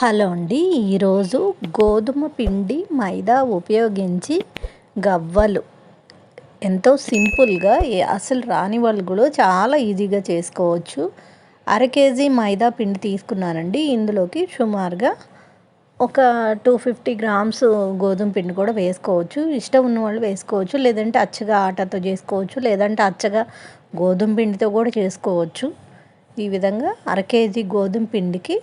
Hello అండి. ఈరోజు గోధుమ పిండి మైదా ఉపయోగించి గవ్వలు ఎంతో సింపుల్గా అసలు రాని వాళ్ళు కూడా చాలా ఈజీగా చేసుకోవచ్చు. అర కేజీ మైదా పిండి తీసుకున్నానండి. ఇందులోకి సుమారుగా ఒక 250 గ్రామ్స్ గోధుమ పిండి కూడా వేసుకోవచ్చు. ఇష్టం ఉన్న వాళ్ళు వేసుకోవచ్చు, లేదంటే అచ్చగా ఆటాతో చేసుకోవచ్చు, లేదంటే అచ్చగా గోధుమ పిండితో కూడా చేసుకోవచ్చు. ఈ విధంగా అర కేజీ గోధుమ పిండికి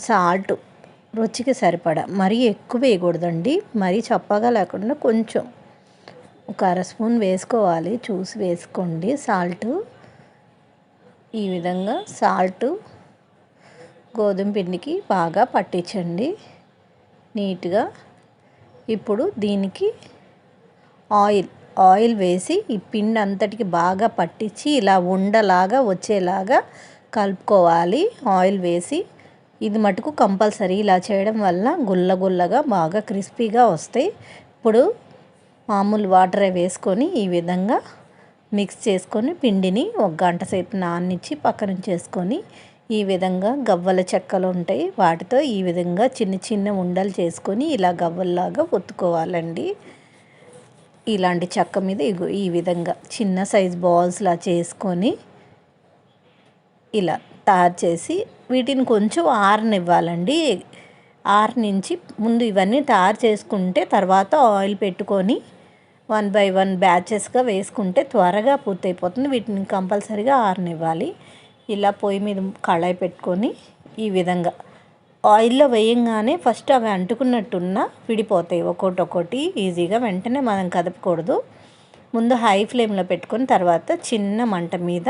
సాల్ట్ రుచికి సరిపడా, మరీ ఎక్కువ వేయకూడదండి, మరీ చప్పగా లేకుండా కొంచెం ఒక అర స్పూన్ వేసుకోవాలి, చూసి వేసుకోండి సాల్ట్. ఈ విధంగా సాల్ట్ గోధుమ పిండికి బాగా పట్టించండి నీట్గా. ఇప్పుడు దీనికి ఆయిల్ వేసి ఈ పిండి అంతటికి బాగా పట్టించి ఇలా ఉండలాగా వచ్చేలాగా కలుపుకోవాలి ఆయిల్ వేసి. ఇది మటుకు కంపల్సరీ, ఇలా చేయడం వల్ల గుల్లగా బాగా క్రిస్పీగా వస్తాయి. ఇప్పుడు మామూలు వాటర్ వేసుకొని ఈ విధంగా మిక్స్ చేసుకొని పిండిని ఒక గంట సేపు నాననిచ్చి పక్కన చేసుకొని, ఈ విధంగా గవ్వల చెక్కలు ఉంటాయి, వాటితో ఈ విధంగా చిన్న ఉండలు చేసుకొని ఇలా గవ్వల్లాగా ఒత్తుకోవాలండి. ఇలాంటి చెక్క మీద ఈ విధంగా చిన్న సైజ్ బాల్స్లా చేసుకొని ఇలా తయారు చేసి వీటిని కొంచెం ఆరనివ్వాలండి. ఆరనించి ముందు ఇవన్నీ తయారు చేసుకుంటే తర్వాత ఆయిల్ పెట్టుకొని 1 by 1 బ్యాచెస్గా వేసుకుంటే త్వరగా పూర్తయిపోతుంది. వీటిని కంపల్సరీగా ఆరనివ్వాలి. ఇలా పొయ్యి మీద కళాయి పెట్టుకొని ఈ విధంగా ఆయిల్లో వేయంగానే ఫస్ట్ అవి అంటుకున్నట్టున్నా విడిపోతాయి ఒక్కొక్కటి ఈజీగా, వెంటనే మనం కదపకూడదు. ముందు హై ఫ్లేమ్లో పెట్టుకొని తర్వాత చిన్న మంట మీద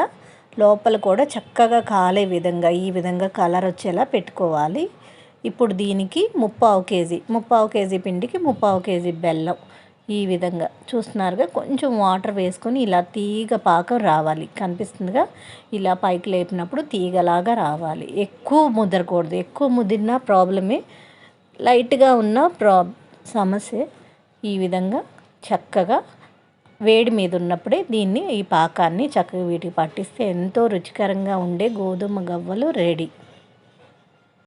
లోపల కూడా చక్కగా కాలే విధంగా ఈ విధంగా కలర్ వచ్చేలా పెట్టుకోవాలి. ఇప్పుడు దీనికి 3/4 కేజీ పిండికి 3/4 కేజీ బెల్లం ఈ విధంగా చూస్తున్నారుగా, కొంచెం వాటర్ వేసుకొని ఇలా తీగ పాకం రావాలి, కనిపిస్తుందిగా, ఇలా పైకి లేపినప్పుడు తీగలాగా రావాలి. ఎక్కువ ముదరకూడదు, ఎక్కువ ముదిరిన ప్రాబ్లమే, లైట్గా ఉన్న సమస్య. ఈ విధంగా చక్కగా వేడి మీద ఉన్నప్పుడే ఈ పాకాన్ని చక్కగా వీటికి పట్టిస్తే ఎంతో రుచికరంగా ఉండే గోధుమ గవ్వలు రెడీ.